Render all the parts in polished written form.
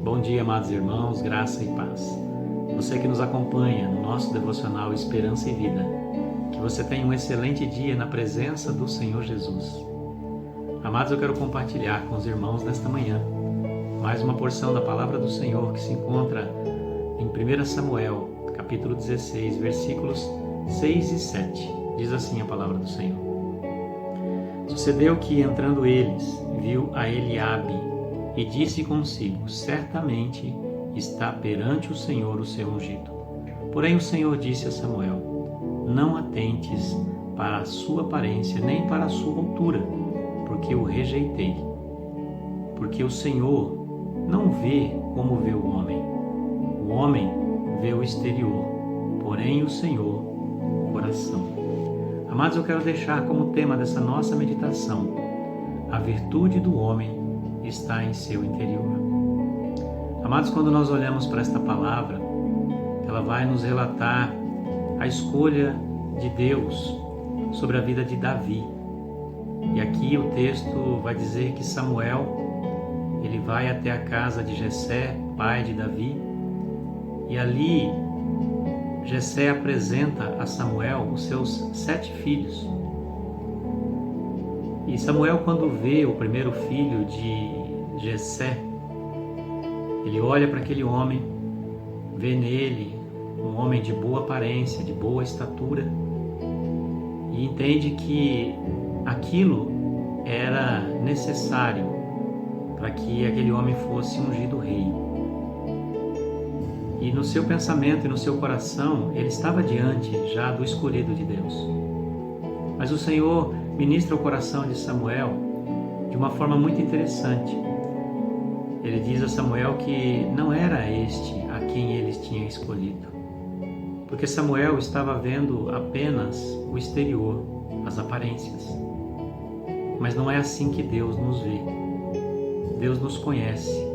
Bom dia, amados irmãos, graça e paz. Você que nos acompanha no nosso devocional Esperança e Vida, que você tenha um excelente dia na presença do Senhor Jesus. Amados, eu quero compartilhar com os irmãos nesta manhã mais uma porção da Palavra do Senhor que se encontra em 1 Samuel, capítulo 16, versículos 6 e 7. Diz assim a Palavra do Senhor. Sucedeu que, entrando eles, viu a Eliabe e disse consigo: certamente está perante o Senhor o seu ungido. Porém o Senhor disse a Samuel: não atentes para a sua aparência, nem para a sua altura, porque o rejeitei. Porque o Senhor não vê como vê o homem vê o exterior, porém o Senhor o coração. Amados, eu quero deixar como tema dessa nossa meditação: a virtude do homem está em seu interior. Amados, quando nós olhamos para esta palavra, ela vai nos relatar a escolha de Deus sobre a vida de Davi. E aqui o texto vai dizer que Samuel, ele vai até a casa de Jessé, pai de Davi, e ali Jessé apresenta a Samuel os seus 7 filhos. E Samuel, quando vê o primeiro filho de Jessé, ele olha para aquele homem, vê nele um homem de boa aparência, de boa estatura, e entende que aquilo era necessário para que aquele homem fosse ungido rei. E no seu pensamento e no seu coração, ele estava diante já do escolhido de Deus. Mas o Senhor ministra o coração de Samuel de uma forma muito interessante. Ele diz a Samuel que não era este a quem eles tinham escolhido, porque Samuel estava vendo apenas o exterior, as aparências. Mas não é assim que Deus nos vê. Deus nos conhece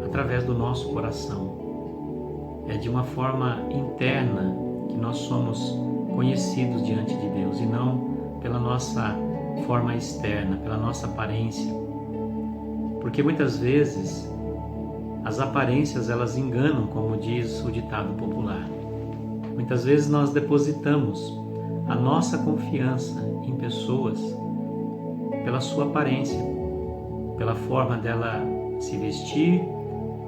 através do nosso coração. É de uma forma interna que nós somos conhecidos diante de Deus e não pela nossa forma externa, pela nossa aparência. Porque muitas vezes as aparências elas enganam, como diz o ditado popular. Muitas vezes nós depositamos a nossa confiança em pessoas pela sua aparência, pela forma dela se vestir,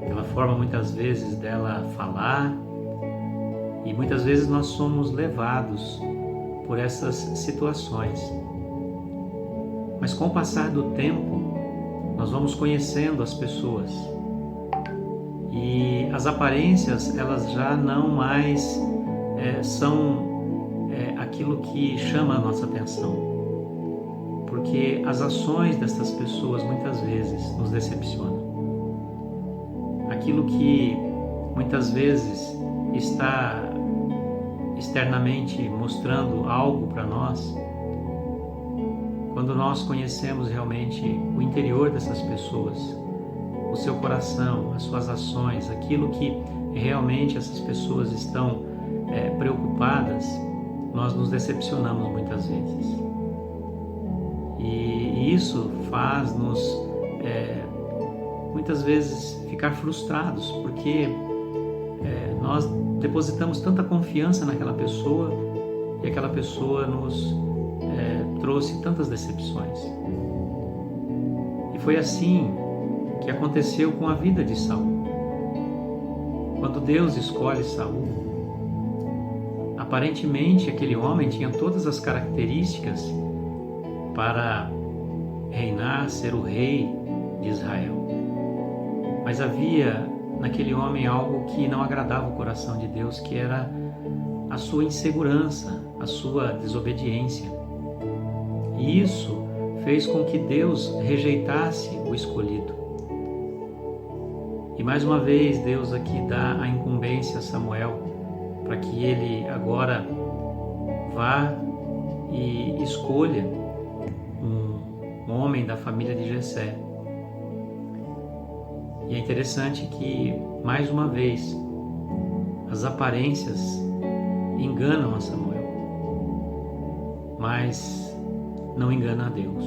pela forma muitas vezes dela falar, e muitas vezes nós somos levados por essas situações. Mas com o passar do tempo, nós vamos conhecendo as pessoas e as aparências elas já não mais são aquilo que chama a nossa atenção, porque as ações dessas pessoas muitas vezes nos decepcionam. Aquilo que muitas vezes está externamente mostrando algo para nós, quando nós conhecemos realmente o interior dessas pessoas, o seu coração, as suas ações, aquilo que realmente essas pessoas estão preocupadas, nós nos decepcionamos muitas vezes. E isso faz-nos muitas vezes ficar frustrados, porque nós depositamos tanta confiança naquela pessoa e aquela pessoa nos trouxe tantas decepções. E foi assim que aconteceu com a vida de Saul. Quando Deus escolhe Saul, aparentemente aquele homem tinha todas as características para reinar, ser o rei de Israel. Mas havia naquele homem algo que não agradava o coração de Deus, que era a sua insegurança, a sua desobediência. E isso fez com que Deus rejeitasse o escolhido. E mais uma vez Deus aqui dá a incumbência a Samuel para que ele agora vá e escolha um homem da família de Jessé. E é interessante que, mais uma vez, as aparências enganam a Samuel, mas não engana a Deus.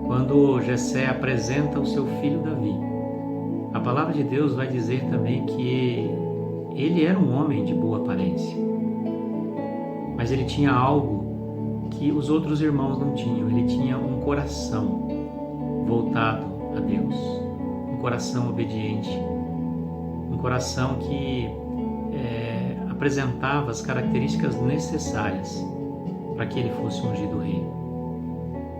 Quando Jessé apresenta o seu filho Davi, a palavra de Deus vai dizer também que ele era um homem de boa aparência, mas ele tinha algo que os outros irmãos não tinham. Ele tinha um coração voltado a Deus, um coração obediente, um coração que apresentava as características necessárias para que ele fosse ungido rei.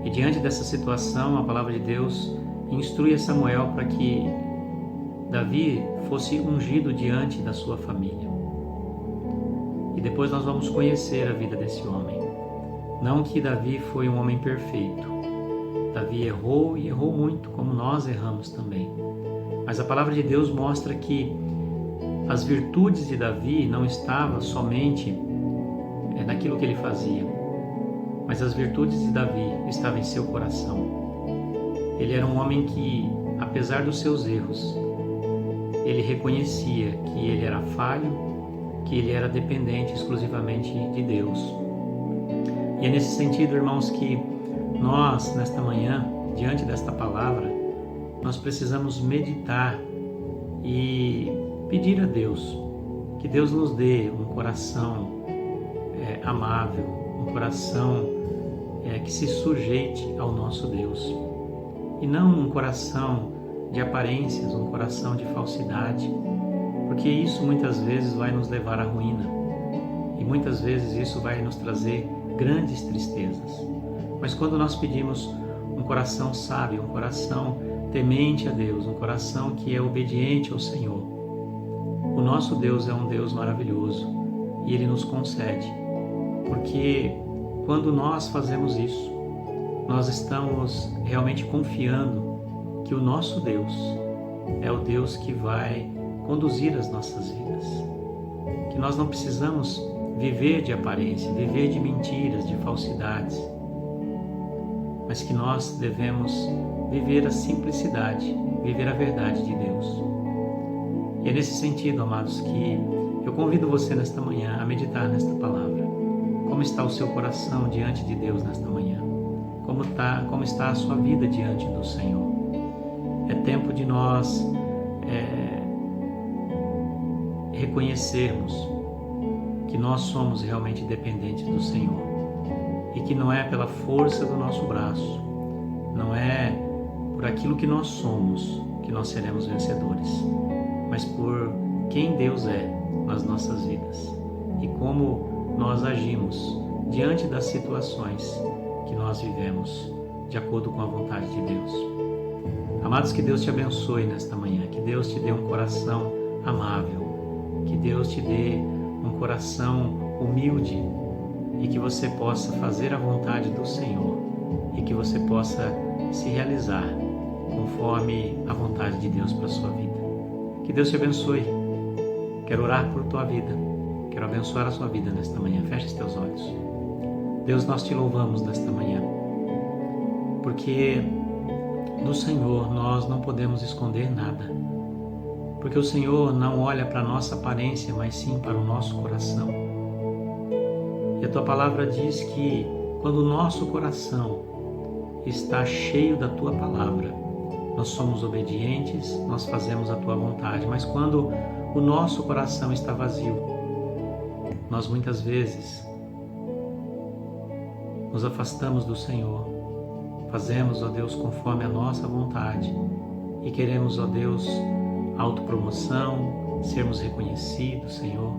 E diante dessa situação, a palavra de Deus instrui a Samuel para que Davi fosse ungido diante da sua família. E depois nós vamos conhecer a vida desse homem. Não que Davi foi um homem perfeito. Davi errou e errou muito, como nós erramos também. Mas a palavra de Deus mostra que as virtudes de Davi não estavam somente naquilo que ele fazia, mas as virtudes de Davi estavam em seu coração. Ele era um homem que, apesar dos seus erros, ele reconhecia que ele era falho, que ele era dependente exclusivamente de Deus. E é nesse sentido, irmãos, que nós, nesta manhã, diante desta palavra, nós precisamos meditar e pedir a Deus que Deus nos dê um coração amável, um coração que se sujeite ao nosso Deus, e não um coração de aparências, um coração de falsidade, porque isso muitas vezes vai nos levar à ruína, e muitas vezes isso vai nos trazer grandes tristezas. Mas quando nós pedimos um coração sábio, um coração temente a Deus, um coração que é obediente ao Senhor, o nosso Deus é um Deus maravilhoso e Ele nos concede, porque quando nós fazemos isso, nós estamos realmente confiando que o nosso Deus é o Deus que vai conduzir as nossas vidas, que nós não precisamos viver de aparência, viver de mentiras, de falsidades, mas que nós devemos viver a simplicidade, viver a verdade de Deus. E é nesse sentido, amados, que eu convido você nesta manhã a meditar nesta palavra. Como está o seu coração diante de Deus nesta manhã? Como está a sua vida diante do Senhor? É tempo de nós reconhecermos que nós somos realmente dependentes do Senhor e que não é pela força do nosso braço, não é por aquilo que nós somos que nós seremos vencedores, mas por quem Deus é nas nossas vidas e como nós agimos diante das situações que nós vivemos de acordo com a vontade de Deus. Amados, que Deus te abençoe nesta manhã, que Deus te dê um coração amável, que Deus te dê um coração humilde e que você possa fazer a vontade do Senhor e que você possa se realizar conforme a vontade de Deus para a sua vida. Que Deus te abençoe. Quero orar por tua vida. Quero abençoar a sua vida nesta manhã. Feche os teus olhos. Deus, nós te louvamos nesta manhã, porque do Senhor nós não podemos esconder nada, porque o Senhor não olha para a nossa aparência, mas sim para o nosso coração. E a tua palavra diz que quando o nosso coração está cheio da tua palavra, nós somos obedientes, nós fazemos a tua vontade. Mas quando o nosso coração está vazio, nós muitas vezes nos afastamos do Senhor, fazemos, ó Deus, conforme a nossa vontade e queremos, ó Deus, autopromoção, sermos reconhecidos, Senhor.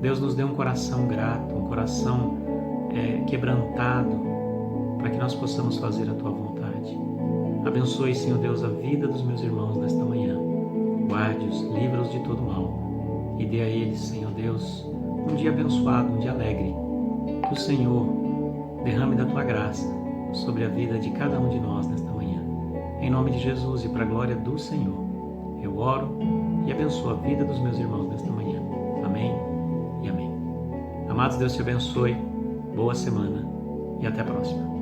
Deus, nos dê um coração grato, um coração quebrantado, para que nós possamos fazer a tua vontade. Abençoe, Senhor Deus, a vida dos meus irmãos nesta manhã. Guarde-os, livra-os de todo mal e dê a eles, Senhor Deus, um dia abençoado, um dia alegre. Que o Senhor derrame da tua graça sobre a vida de cada um de nós nesta manhã. Em nome de Jesus e para a glória do Senhor, eu oro e abençoo a vida dos meus irmãos nesta manhã. Amém e amém. Amados, Deus te abençoe, boa semana e até a próxima.